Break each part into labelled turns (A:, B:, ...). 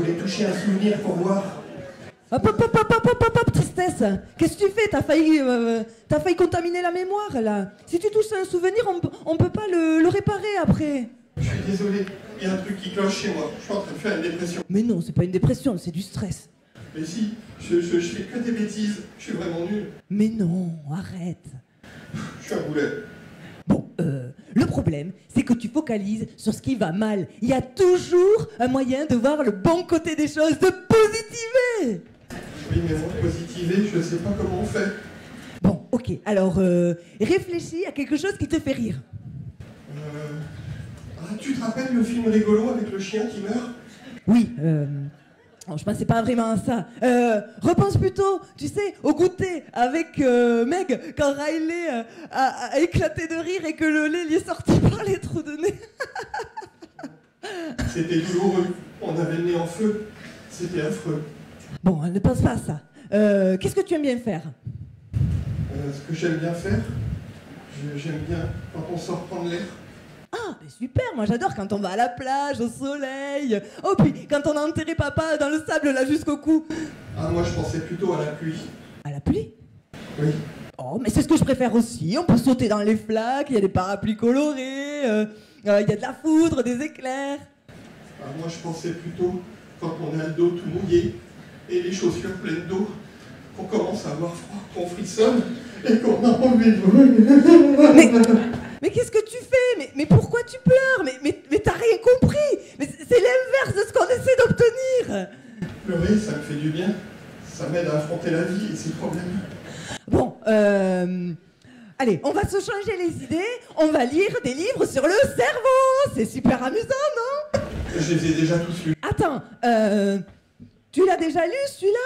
A: voulais toucher un souvenir pour voir.
B: Hop, hop, hop, hop, hop, hop, hop, hop, tristesse. Qu'est-ce que tu fais? T'as failli contaminer la mémoire, là. Si tu touches un souvenir, on peut pas le réparer après.
A: Je suis désolé, il y a un truc qui cloche chez moi. Je suis en train de faire une dépression.
B: Mais non, c'est pas une dépression, c'est du stress.
A: Mais si, je fais que des bêtises. Je suis vraiment nul.
B: Mais non, arrête.
A: Je suis un boulet.
B: Bon, le problème, c'est que tu focalises sur ce qui va mal. Il y a toujours un moyen de voir le bon côté des choses, de positiver.
A: Oui, mais moi, positiver, je sais pas comment on fait.
B: Bon, ok, alors réfléchis à quelque chose qui te fait rire.
A: Ah, tu te rappelles le film rigolo avec le chien qui meurt?
B: Oui, non, je pensais pas vraiment à ça. Repense plutôt, tu sais, au goûter avec Meg, quand Riley a éclaté de rire et que le lait lui est sorti par les trous de nez.
A: C'était douloureux. On avait le nez en feu. C'était affreux.
B: Bon, ne pense pas à ça. Qu'est-ce que tu aimes bien faire?
A: Ce que j'aime bien faire, j'aime bien quand on sort prendre l'air.
B: Ah, mais super, moi j'adore quand on va à la plage, au soleil. Oh, puis quand on a enterré papa dans le sable là jusqu'au cou.
A: Ah, moi je pensais plutôt à la pluie.
B: À la pluie?
A: Oui.
B: Oh, mais c'est ce que je préfère aussi. On peut sauter dans les flaques, il y a des parapluies colorés, il y a de la foudre, des éclairs.
A: Ah, moi je pensais plutôt quand on a le dos tout mouillé et les chaussures pleines d'eau, qu'on commence à avoir froid, qu'on frissonne et qu'on a envie de...
B: Mais qu'est-ce que tu fais? Mais pourquoi tu pleures? Mais t'as rien compris? Mais c'est l'inverse de ce qu'on essaie d'obtenir.
A: Pleurer, ça me fait du bien. Ça m'aide à affronter la vie et ses problèmes.
B: Bon, allez, on va se changer les idées. On va lire des livres sur le cerveau. C'est super amusant, non?
A: Je les ai déjà tous lus.
B: Attends, tu l'as déjà lu, celui-là?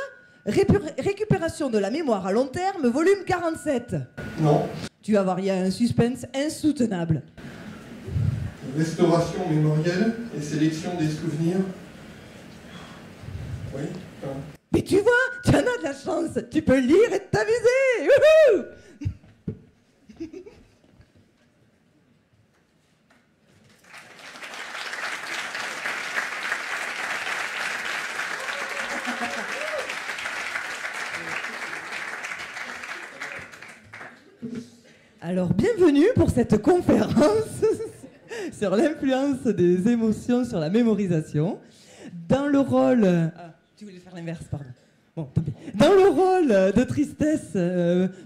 B: Récupération de la mémoire à long terme, volume 47.
A: Non.
B: Tu vas voir, il y a un suspense insoutenable.
A: Restauration mémorielle et sélection des souvenirs. Oui.
B: Mais tu vois, tu en as de la chance. Tu peux lire et t'amuser. Wouhou! Alors, bienvenue pour cette conférence sur l'influence des émotions sur la mémorisation. Dans le rôle... Ah, tu voulais faire l'inverse, pardon. Bon, tant pis. Dans le rôle de Tristesse,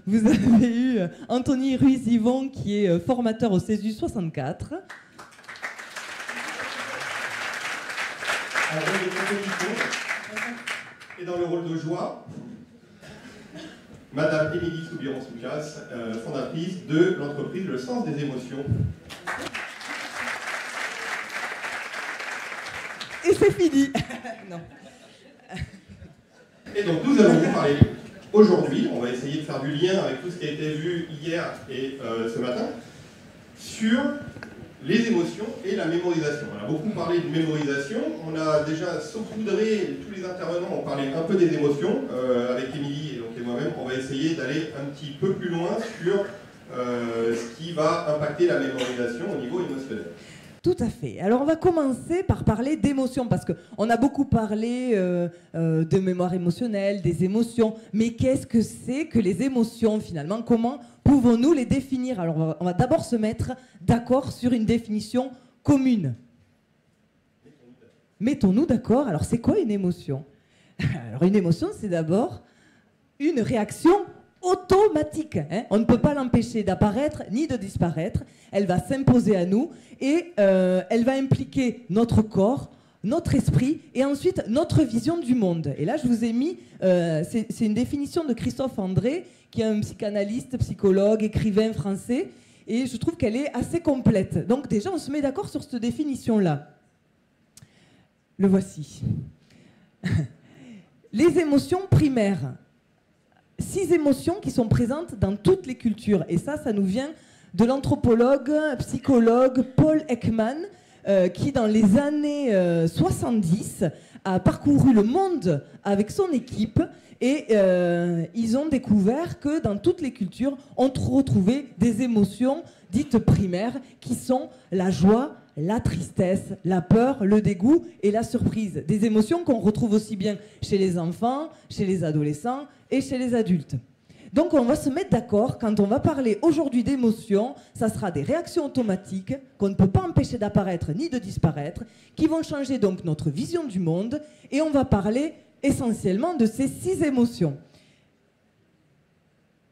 B: vous avez eu Anthony Ruiz-Yvon, qui est formateur au CESU 64.
A: Et dans le rôle de Joie, Madame Émilie Soubiran-Soucas, fondatrice de l'entreprise Le Sens des Émotions.
B: Et c'est fini. Non.
A: Et donc nous allons vous parler aujourd'hui, on va essayer de faire du lien avec tout ce qui a été vu hier et ce matin, sur les émotions et la mémorisation. On a beaucoup parlé de mémorisation, on a déjà saupoudré, tous les intervenants ont parlé un peu des émotions, avec Émilie et moi-même, on va essayer d'aller un petit peu plus loin sur ce qui va impacter la mémorisation au niveau émotionnel.
B: Tout à fait. Alors on va commencer par parler d'émotions, parce qu'on a beaucoup parlé de mémoire émotionnelle, des émotions, mais qu'est-ce que c'est que les émotions finalement? Comment pouvons-nous les définir? Alors on va d'abord se mettre d'accord sur une définition commune. Mettons-nous d'accord. Alors c'est quoi une émotion? Alors une émotion, c'est d'abord une réaction automatique. On ne peut pas l'empêcher d'apparaître ni de disparaître. Elle va s'imposer à nous et elle va impliquer notre corps, notre esprit et ensuite notre vision du monde. Et là, je vous ai mis, c'est une définition de Christophe André, qui est un psychanalyste, psychologue, écrivain français, et je trouve qu'elle est assez complète. Donc déjà, on se met d'accord sur cette définition-là. Le voici. Les émotions primaires. 6 émotions qui sont présentes dans toutes les cultures. Et ça nous vient de l'anthropologue, psychologue Paul Ekman, qui dans les années 70 a parcouru le monde avec son équipe et ils ont découvert que dans toutes les cultures, on retrouvait des émotions dites primaires qui sont la joie, la tristesse, la peur, le dégoût et la surprise. Des émotions qu'on retrouve aussi bien chez les enfants, chez les adolescents et chez les adultes. Donc on va se mettre d'accord, quand on va parler aujourd'hui d'émotions, ça sera des réactions automatiques qu'on ne peut pas empêcher d'apparaître ni de disparaître, qui vont changer donc notre vision du monde, et on va parler essentiellement de ces 6 émotions.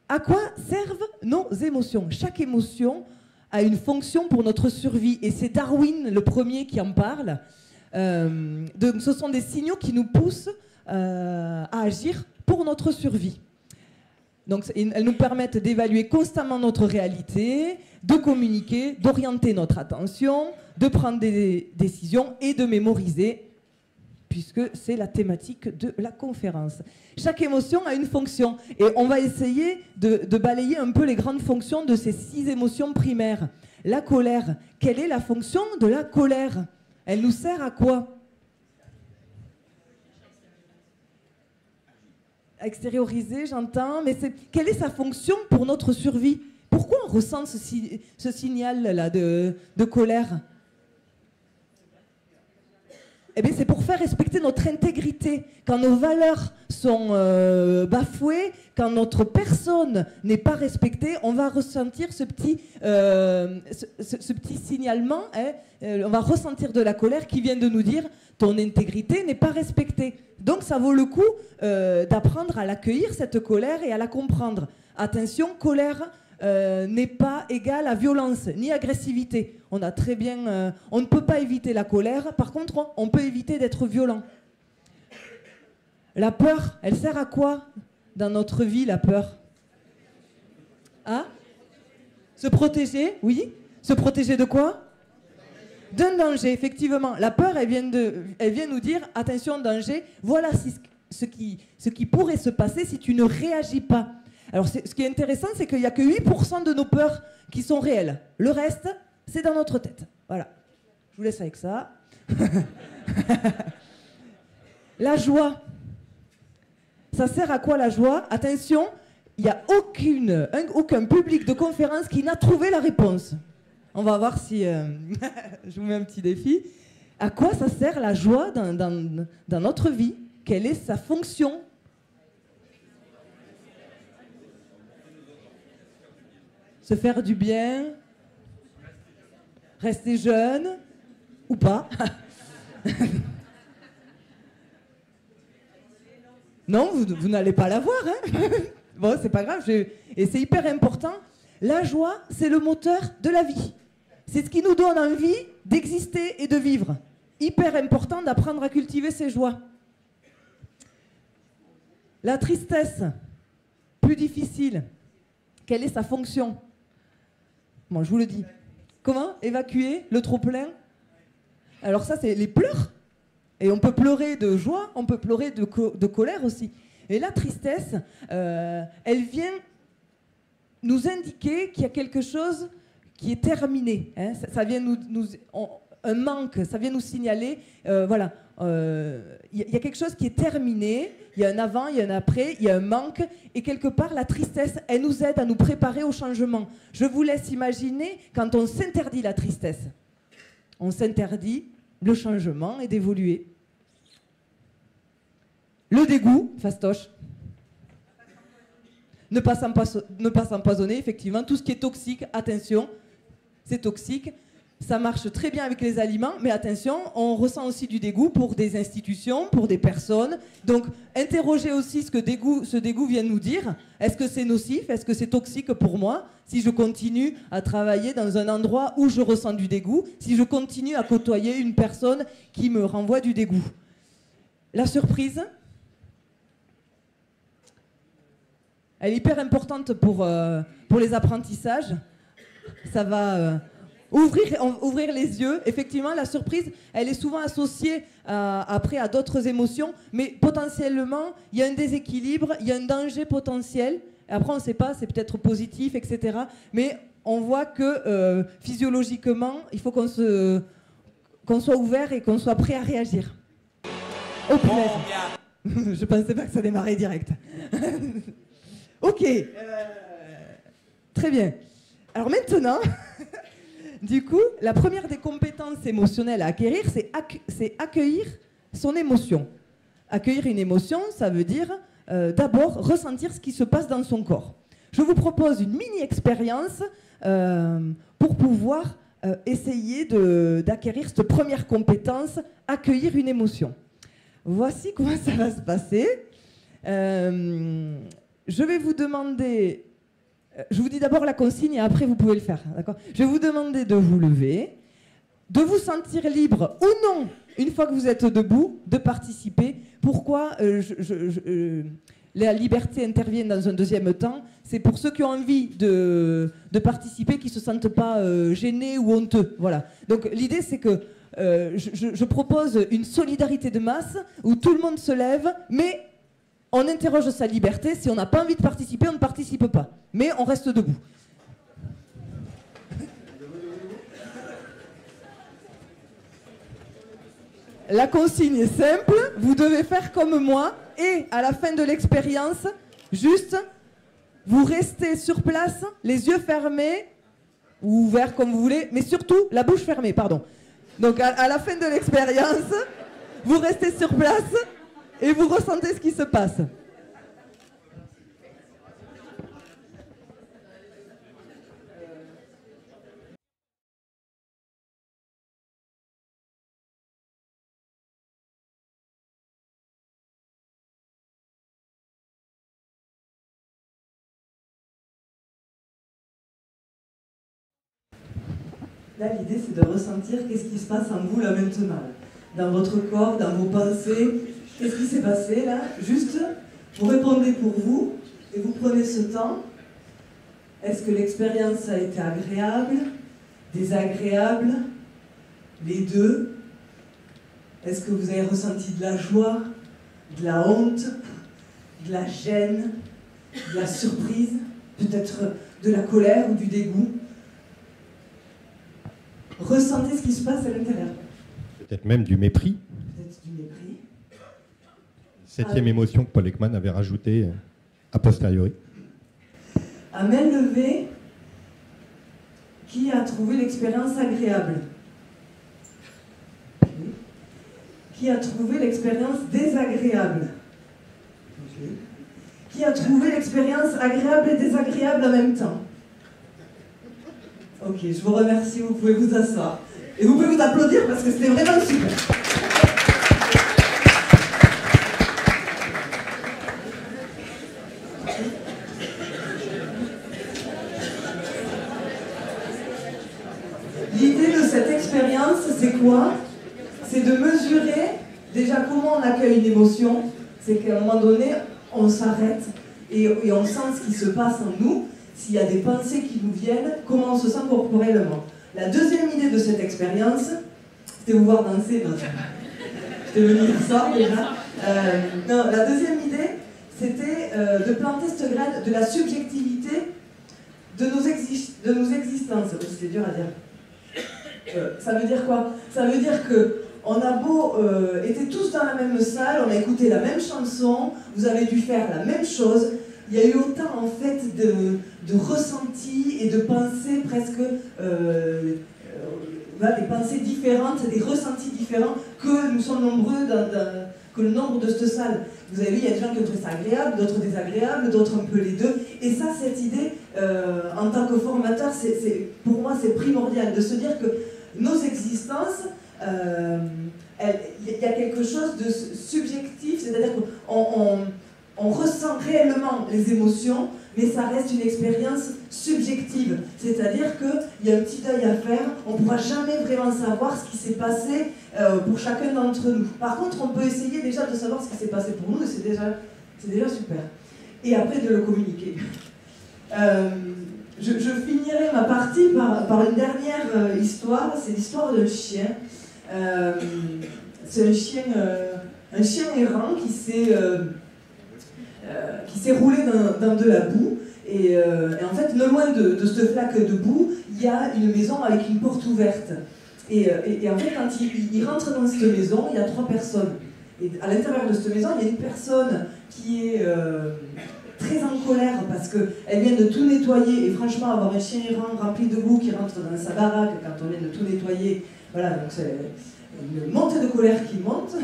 B: À quoi servent nos émotions? Chaque émotion a une fonction pour notre survie, et c'est Darwin le premier qui en parle. Ce sont des signaux qui nous poussent à agir pour notre survie. Donc, elles nous permettent d'évaluer constamment notre réalité, de communiquer, d'orienter notre attention, de prendre des décisions et de mémoriser, puisque c'est la thématique de la conférence. Chaque émotion a une fonction, et on va essayer de balayer un peu les grandes fonctions de ces 6 émotions primaires. La colère, quelle est la fonction de la colère? Elle nous sert à quoi? Extérioriser, j'entends, mais quelle est sa fonction pour notre survie? Pourquoi on ressent ce signal-là de colère? Eh bien, c'est pour faire respecter notre intégrité. Quand nos valeurs sont bafouées, quand notre personne n'est pas respectée, on va ressentir ce petit signalement, hein, on va ressentir de la colère qui vient de nous dire « ton intégrité n'est pas respectée ». Donc ça vaut le coup d'apprendre à l'accueillir, cette colère, et à la comprendre. Attention, colère n'est pas égale à violence ni agressivité. On a très bien, on ne peut pas éviter la colère, par contre on peut éviter d'être violent. La peur, elle sert à quoi dans notre vie, la peur? À se protéger, oui. Se protéger de quoi? D'un danger, effectivement. La peur, elle vient nous dire, attention, danger, voilà ce qui pourrait se passer si tu ne réagis pas. Alors, ce qui est intéressant, c'est qu'il n'y a que 8% de nos peurs qui sont réelles. Le reste, c'est dans notre tête. Voilà. Je vous laisse avec ça. La joie. Ça sert à quoi, la joie? Attention, il n'y a aucun public de conférence qui n'a trouvé la réponse. On va voir si... je vous mets un petit défi. À quoi ça sert la joie dans notre vie? Quelle est sa fonction? Se faire du bien, rester jeune, ou pas. Non, vous n'allez pas la voir, hein. Bon, c'est pas grave, et c'est hyper important. La joie, c'est le moteur de la vie. C'est ce qui nous donne envie d'exister et de vivre. Hyper important d'apprendre à cultiver ses joies. La tristesse, plus difficile. Quelle est sa fonction? Bon, je vous le dis. Comment évacuer le trop-plein? Alors ça, c'est les pleurs. Et on peut pleurer de joie, on peut pleurer de colère aussi. Et la tristesse, elle vient nous indiquer qu'il y a quelque chose qui est terminé. Hein. Ça vient un manque, ça vient nous signaler, voilà, il y a quelque chose qui est terminé, il y a un avant, il y a un après, il y a un manque, et quelque part la tristesse, elle nous aide à nous préparer au changement. Je vous laisse imaginer quand on s'interdit la tristesse. On s'interdit le changement et d'évoluer. Le dégoût, fastoche. Ne pas s'empoisonner, effectivement. Tout ce qui est toxique, attention, c'est toxique. Ça marche très bien avec les aliments, mais attention, on ressent aussi du dégoût pour des institutions, pour des personnes. Donc, interrogez aussi ce dégoût vient nous dire. Est-ce que c'est nocif? Est-ce que c'est toxique pour moi? Si je continue à travailler dans un endroit où je ressens du dégoût, si je continue à côtoyer une personne qui me renvoie du dégoût. La surprise, elle est hyper importante pour les apprentissages. Ça va ouvrir les yeux. Effectivement, la surprise, elle est souvent associée après à d'autres émotions, mais potentiellement, il y a un déséquilibre, il y a un danger potentiel. Et après, on ne sait pas, c'est peut-être positif, etc. Mais on voit que physiologiquement, il faut qu'on soit ouvert et qu'on soit prêt à réagir. Oh punaise. Je pensais pas que ça démarrait direct. Ok. Très bien. Alors maintenant, Du coup, la première des compétences émotionnelles à acquérir, c'est accueillir son émotion. Accueillir une émotion, ça veut dire d'abord ressentir ce qui se passe dans son corps. Je vous propose une mini-expérience pour pouvoir essayer d'acquérir cette première compétence, accueillir une émotion. Voici comment ça va se passer. Je vais vous demander... Je vous dis d'abord la consigne et après vous pouvez le faire. Je vais vous demander de vous lever, de vous sentir libre ou non, une fois que vous êtes debout, de participer. Pourquoi la liberté intervient dans un deuxième temps? C'est pour ceux qui ont envie de participer, qui ne se sentent pas gênés ou honteux. Voilà. Donc l'idée c'est que je propose une solidarité de masse où tout le monde se lève, mais on interroge sa liberté. Si on n'a pas envie de participer, on ne participe pas. Mais on reste debout. La consigne est simple. Vous devez faire comme moi. Et à la fin de l'expérience, juste, vous restez sur place, les yeux fermés, ou ouverts comme vous voulez, mais surtout la bouche fermée, pardon. Donc à la fin de l'expérience, vous restez sur place et vous ressentez ce qui se passe. Là, l'idée, c'est de ressentir qu'est-ce qui se passe en vous là maintenant, dans votre corps, dans vos pensées. Qu'est-ce qui s'est passé là? Juste, vous répondez pour vous et vous prenez ce temps. Est-ce que l'expérience a été agréable, désagréable, les deux? Est-ce que vous avez ressenti de la joie, de la honte, de la gêne, de la surprise, peut-être de la colère ou du dégoût? Ressentez ce qui se passe à l'intérieur.
A: Peut-être même du mépris.
B: Peut-être du mépris.
A: Septième émotion que Paul Ekman avait rajoutée a posteriori.
B: À main levée, qui a trouvé l'expérience agréable? Qui a trouvé l'expérience désagréable? Qui a trouvé l'expérience agréable et désagréable en même temps? Ok, je vous remercie, vous pouvez vous asseoir. Et vous pouvez vous applaudir parce que c'était vraiment super. L'idée de cette expérience, c'est quoi? C'est de mesurer déjà comment on accueille une émotion. C'est qu'à un moment donné, on s'arrête et on sent ce qui se passe en nous. S'il y a des pensées qui nous viennent, comment on se sent corporellement. La deuxième idée de cette expérience, c'était vous voir danser. J'étais venue dire ça déjà. Non, la deuxième idée, c'était de planter cette graine de la subjectivité de nos existences. C'est dur à dire. Ça veut dire quoi? Ça veut dire que on a beau être tous dans la même salle, on a écouté la même chanson, vous avez dû faire la même chose. Il y a eu autant en fait de ressentis et de pensées presque, des pensées différentes, des ressentis différents que nous sommes nombreux que le nombre de cette salle. Vous avez vu, il y a des gens qui ont trouvé ça agréable, d'autres désagréables, d'autres un peu les deux. Et ça, cette idée, en tant que formateur, pour moi, c'est primordial de se dire que nos existences, il y a quelque chose de subjectif, c'est-à-dire qu'on ressent réellement les émotions, mais ça reste une expérience subjective. C'est-à-dire qu'il y a un petit deuil à faire, on ne pourra jamais vraiment savoir ce qui s'est passé pour chacun d'entre nous. Par contre, on peut essayer déjà de savoir ce qui s'est passé pour nous, et c'est déjà super. Et après, de le communiquer. Je finirai ma partie par une dernière histoire, c'est l'histoire d'un chien. C'est un chien errant qui s'est roulé dans de la boue. Et en fait, non loin de cette flaque de boue, il y a une maison avec une porte ouverte. Et en fait, quand il rentre dans cette maison, il y a 3 personnes. Et à l'intérieur de cette maison, il y a une personne qui est très en colère parce qu'elle vient de tout nettoyer. Et franchement, avoir un chien errant rempli de boue qui rentre dans sa baraque quand on vient de tout nettoyer, voilà, donc c'est une montée de colère qui monte.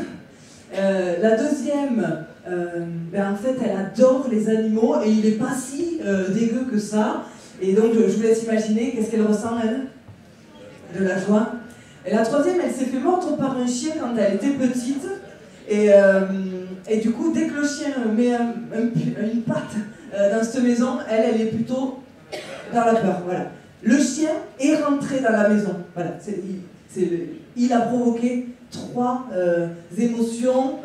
B: La deuxième, en fait, elle adore les animaux et il n'est pas si dégueu que ça. Et donc, je vous laisse imaginer qu'est-ce qu'elle ressent, elle, de la joie. Et la troisième, elle s'est fait mordre par un chien quand elle était petite. Et du coup, dès que le chien met une patte dans cette maison, elle est plutôt dans la peur. Voilà. Le chien est rentré dans la maison. Voilà. Il a provoqué 3 émotions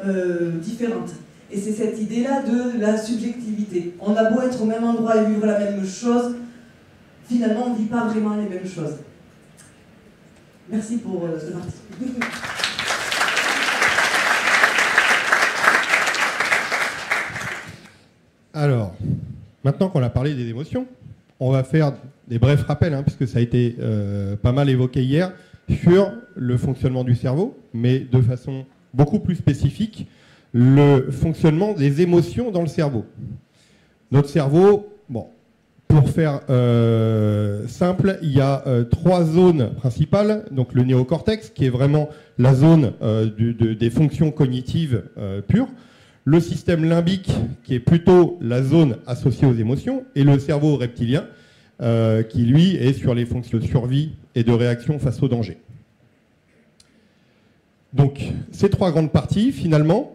B: différentes. Et c'est cette idée-là de la subjectivité. On a beau être au même endroit et vivre la même chose, finalement, on ne vit pas vraiment les mêmes choses. Merci pour ce parti.
A: Alors, maintenant qu'on a parlé des émotions, on va faire des brefs rappels, puisque ça a été pas mal évoqué hier, sur le fonctionnement du cerveau, mais de façon beaucoup plus spécifique, le fonctionnement des émotions dans le cerveau. Notre cerveau, bon, pour faire simple, il y a 3 zones principales. Donc le néocortex, qui est vraiment la zone des fonctions cognitives pures. Le système limbique, qui est plutôt la zone associée aux émotions. Et le cerveau reptilien, qui lui est sur les fonctions de survie et de réaction face au danger. Donc ces 3 grandes parties, finalement,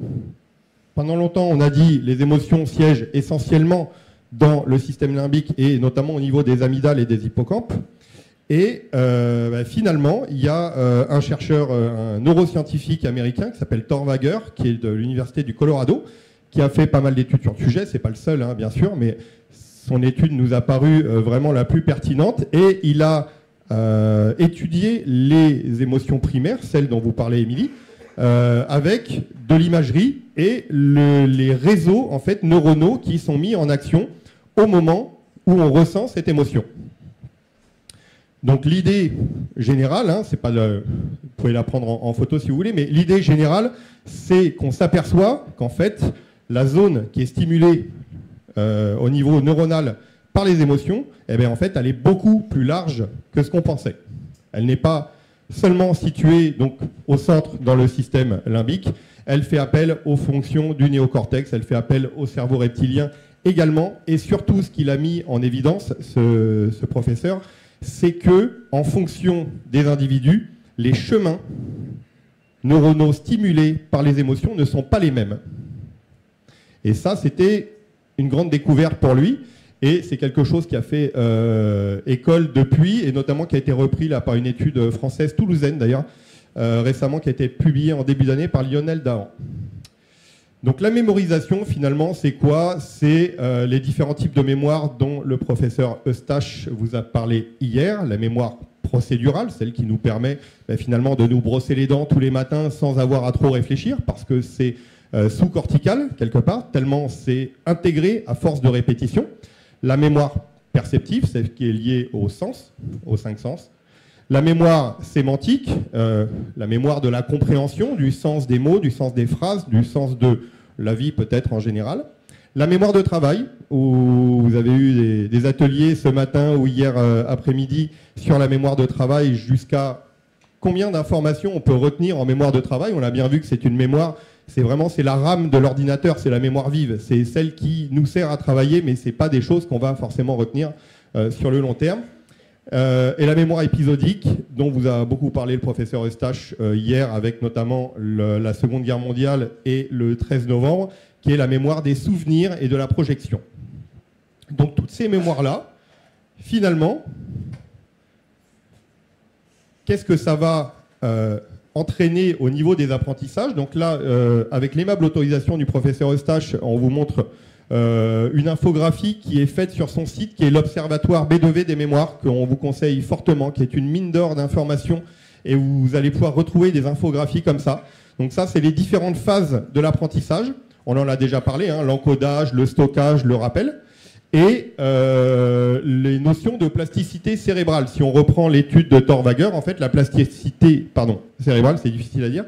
A: pendant longtemps on a dit les émotions siègent essentiellement dans le système limbique et notamment au niveau des amygdales et des hippocampes. Et finalement, il y a un chercheur, un neuroscientifique américain qui s'appelle Thor Wager, qui est de l'université du Colorado, qui a fait pas mal d'études sur le sujet. C'est pas le seul, bien sûr, mais son étude nous a paru vraiment la plus pertinente. Et il a étudié les émotions primaires, celles dont vous parlez, Émilie, avec de l'imagerie et les réseaux en fait neuronaux qui sont mis en action au moment où on ressent cette émotion. Donc l'idée générale, c'est pas vous pouvez la prendre en photo si vous voulez, mais l'idée générale, c'est qu'on s'aperçoit qu'en fait la zone qui est stimulée au niveau neuronal par les émotions, en fait, elle est beaucoup plus large que ce qu'on pensait. Elle n'est pas seulement située donc, au centre dans le système limbique, elle fait appel aux fonctions du néocortex, elle fait appel au cerveau reptilien également, et surtout ce qu'il a mis en évidence, ce professeur, c'est que en fonction des individus, les chemins neuronaux stimulés par les émotions ne sont pas les mêmes. Et ça, c'était une grande découverte pour lui. Et c'est quelque chose qui a fait école depuis, et notamment qui a été repris là, par une étude française, toulousaine d'ailleurs, récemment, qui a été publiée en début d'année par Lionel Dahan. Donc la mémorisation, finalement, c'est quoi? C'est les différents types de mémoire dont le professeur Eustache vous a parlé hier. La mémoire procédurale, celle qui nous permet finalement de nous brosser les dents tous les matins sans avoir à trop réfléchir, parce que c'est sous-cortical, quelque part, tellement c'est intégré à force de répétition. La mémoire perceptive, celle qui est liée au sens, aux 5 sens. La mémoire sémantique, la mémoire de la compréhension, du sens des mots, du sens des phrases, du sens de la vie peut-être en général. La mémoire de travail, où vous avez eu des ateliers ce matin ou hier après-midi sur la mémoire de travail, jusqu'à combien d'informations on peut retenir en mémoire de travail. On a bien vu que c'est une mémoire, c'est la RAM de l'ordinateur, c'est la mémoire vive, c'est celle qui nous sert à travailler, mais ce n'est pas des choses qu'on va forcément retenir sur le long terme. Et la mémoire épisodique, dont vous a beaucoup parlé le professeur Eustache hier, avec notamment la Seconde Guerre mondiale et le 13 novembre, qui est la mémoire des souvenirs et de la projection. Donc toutes ces mémoires-là, finalement, qu'est-ce que ça va entraîner au niveau des apprentissages? Donc là, avec l'aimable autorisation du professeur Eustache, on vous montre une infographie qui est faite sur son site, qui est l'Observatoire B2V des mémoires, qu'on vous conseille fortement, qui est une mine d'or d'informations, et vous allez pouvoir retrouver des infographies comme ça. Donc ça, c'est les différentes phases de l'apprentissage. On en a déjà parlé, l'encodage, le stockage, le rappel, et les notions de plasticité cérébrale. Si on reprend l'étude de Thor Wager, en fait, la plasticité cérébrale, c'est difficile à dire,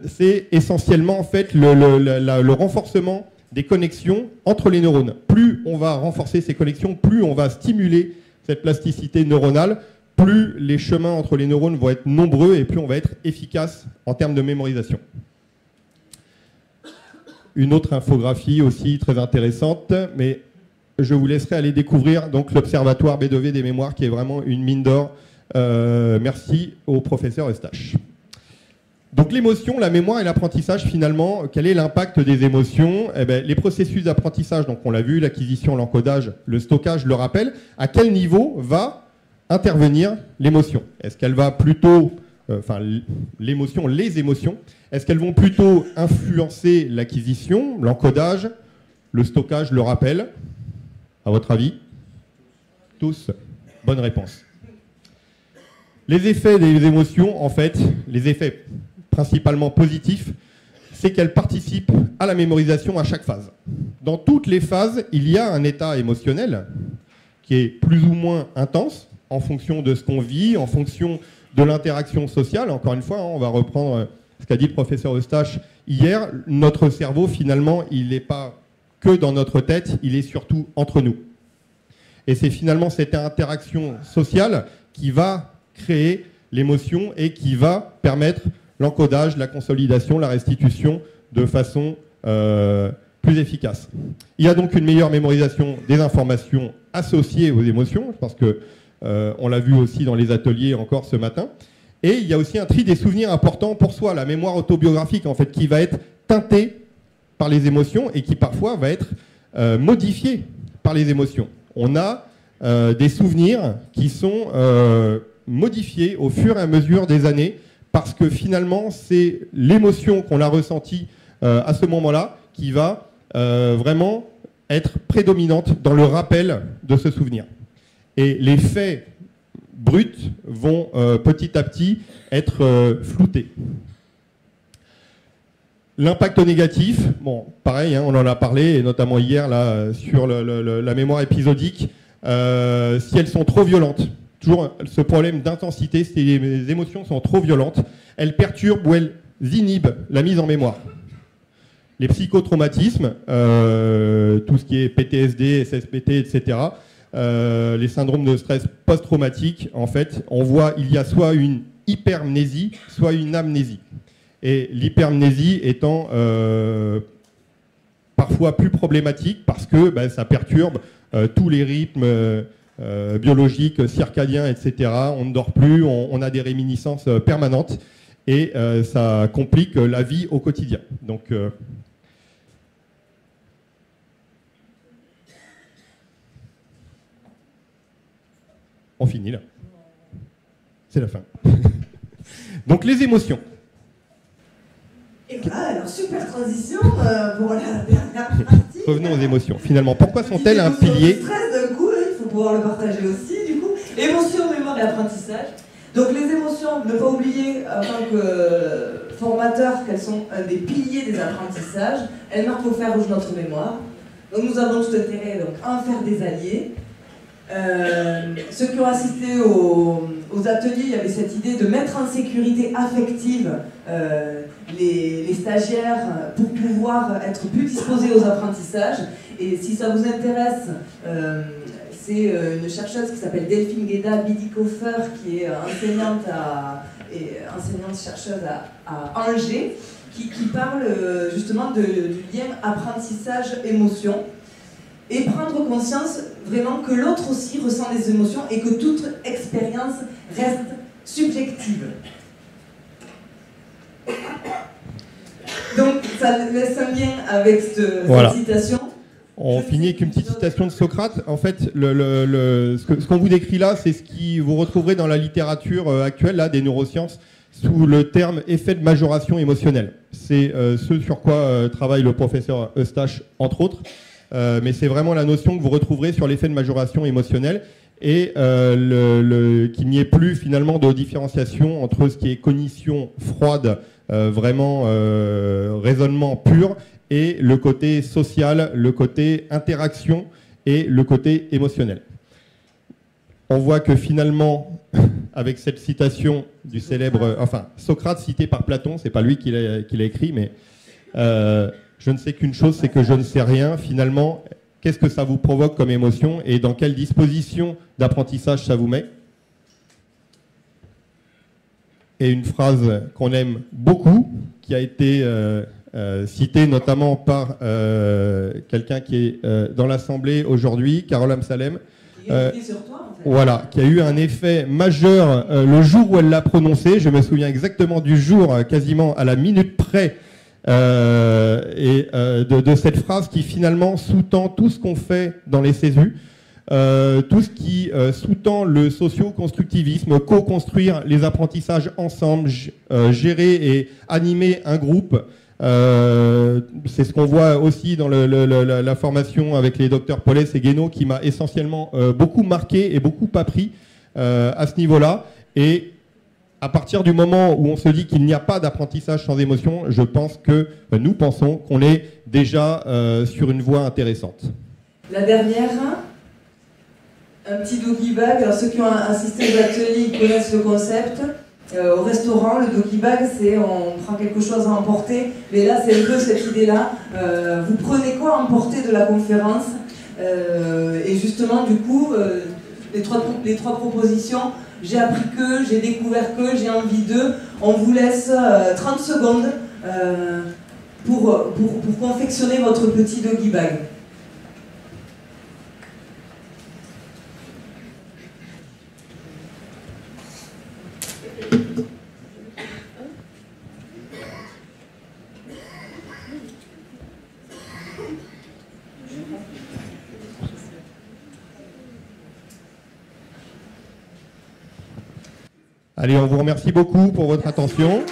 A: c'est essentiellement en fait le renforcement des connexions entre les neurones. Plus on va renforcer ces connexions, plus on va stimuler cette plasticité neuronale, plus les chemins entre les neurones vont être nombreux et plus on va être efficace en termes de mémorisation. Une autre infographie aussi très intéressante, mais je vous laisserai aller découvrir donc l'Observatoire B2V des mémoires qui est vraiment une mine d'or. Merci au professeur Eustache. Donc l'émotion, la mémoire et l'apprentissage, finalement, quel est l'impact des émotions? Eh bien, les processus d'apprentissage, donc on l'a vu, l'acquisition, l'encodage, le stockage, le rappel, à quel niveau va intervenir l'émotion? Est-ce qu'elle va plutôt, l'émotion, les émotions, est-ce qu'elles vont plutôt influencer l'acquisition, l'encodage, le stockage, le rappel? À votre avis? Tous. Bonne réponse. Les effets des émotions, en fait, les effets principalement positifs, c'est qu'elles participent à la mémorisation à chaque phase. Dans toutes les phases, il y a un état émotionnel qui est plus ou moins intense en fonction de ce qu'on vit, en fonction de l'interaction sociale. Encore une fois, on va reprendre ce qu'a dit le professeur Eustache hier. Notre cerveau, finalement, il n'est pas que dans notre tête, il est surtout entre nous. Et c'est finalement cette interaction sociale qui va créer l'émotion et qui va permettre l'encodage, la consolidation, la restitution de façon plus efficace. Il y a donc une meilleure mémorisation des informations associées aux émotions. Je pense qu'on l'a vu aussi dans les ateliers encore ce matin. Et il y a aussi un tri des souvenirs importants pour soi, la mémoire autobiographique en fait, qui va être teintée par les émotions et qui parfois va être modifiée par les émotions. On a des souvenirs qui sont modifiés au fur et à mesure des années parce que finalement, c'est l'émotion qu'on a ressentie à ce moment-là qui va vraiment être prédominante dans le rappel de ce souvenir. Et les faits bruts vont petit à petit être floutés. L'impact négatif, bon, pareil, hein, on en a parlé, et notamment hier là, sur la mémoire épisodique, si elles sont trop violentes. Toujours ce problème d'intensité, si les émotions sont trop violentes, elles perturbent ou elles inhibent la mise en mémoire. Les psychotraumatismes, tout ce qui est PTSD, SSPT, etc., les syndromes de stress post-traumatique, en fait, on voit il y a soit une hypermnésie, soit une amnésie. Et l'hypermnésie étant parfois plus problématique parce que ça perturbe tous les rythmes biologiques, circadiens, etc. On ne dort plus, on a des réminiscences permanentes et ça complique la vie au quotidien. Donc, on finit là. C'est la fin. Donc les émotions.
B: Et voilà, alors super transition pour la dernière partie.
A: Revenons aux émotions. Finalement, pourquoi sont-elles un pilier?
B: Le stress, d'un coup, il faut pouvoir le partager aussi, du coup. Émotion, mémoire et apprentissage. Donc les émotions, ne pas oublier en tant que formateur qu'elles sont un des piliers des apprentissages. Elles marquent au fer rouge notre mémoire. Donc nous avons tout intérêt donc, à en faire des alliés. Ceux qui ont assisté aux ateliers, il y avait cette idée de mettre en sécurité affective les stagiaires pour pouvoir être plus disposés aux apprentissages. Et si ça vous intéresse, c'est une chercheuse qui s'appelle Delphine Gueda Bidikofer, qui est enseignante-chercheuse à Angers, qui parle justement du lien apprentissage-émotion. Et prendre conscience vraiment que l'autre aussi ressent des émotions et que toute expérience reste subjective. Donc ça laisse un lien avec cette citation.
A: On finit avec une petite citation de Socrate. En fait, ce qu'on vous décrit là, c'est ce qui vous retrouverez dans la littérature actuelle là, des neurosciences sous le terme effet de majoration émotionnelle. C'est ce sur quoi travaille le professeur Eustache, entre autres. Mais c'est vraiment la notion que vous retrouverez sur l'effet de majoration émotionnelle et qu'il n'y ait plus finalement de différenciation entre ce qui est cognition froide, vraiment raisonnement pur, et le côté social, le côté interaction et le côté émotionnel. On voit que finalement, avec cette citation du célèbre, Socrate cité par Platon, c'est pas lui qui l'a écrit, mais je ne sais qu'une chose, c'est que je ne sais rien. Finalement, qu'est-ce que ça vous provoque comme émotion et dans quelle disposition d'apprentissage ça vous met? Et une phrase qu'on aime beaucoup, qui a été citée notamment par quelqu'un qui est dans l'Assemblée aujourd'hui, Carole Amsalem, voilà, qui a eu un effet majeur le jour où elle l'a prononcé. Je me souviens exactement du jour, quasiment à la minute près, de cette phrase qui finalement sous-tend tout ce qu'on fait dans les CESU, tout ce qui sous-tend le socio-constructivisme, co-construire les apprentissages ensemble, gérer et animer un groupe. C'est ce qu'on voit aussi dans la formation avec les docteurs Paulès et Guénaud, qui m'a essentiellement beaucoup marqué et beaucoup appris à ce niveau-là. Et à partir du moment où on se dit qu'il n'y a pas d'apprentissage sans émotion, je pense que nous pensons qu'on est déjà sur une voie intéressante.
B: La dernière, un petit doggy bag. Alors ceux qui ont assisté aux ateliers ils connaissent le concept. Au restaurant, le doggy bag, c'est on prend quelque chose à emporter, mais là c'est un peu cette idée-là. Vous prenez quoi à emporter de la conférence? Et justement, du coup, les trois propositions, j'ai appris que, j'ai découvert que, j'ai envie de. On vous laisse 30 secondes pour confectionner votre petit doggy bag.
A: Allez, on vous remercie beaucoup pour votre attention.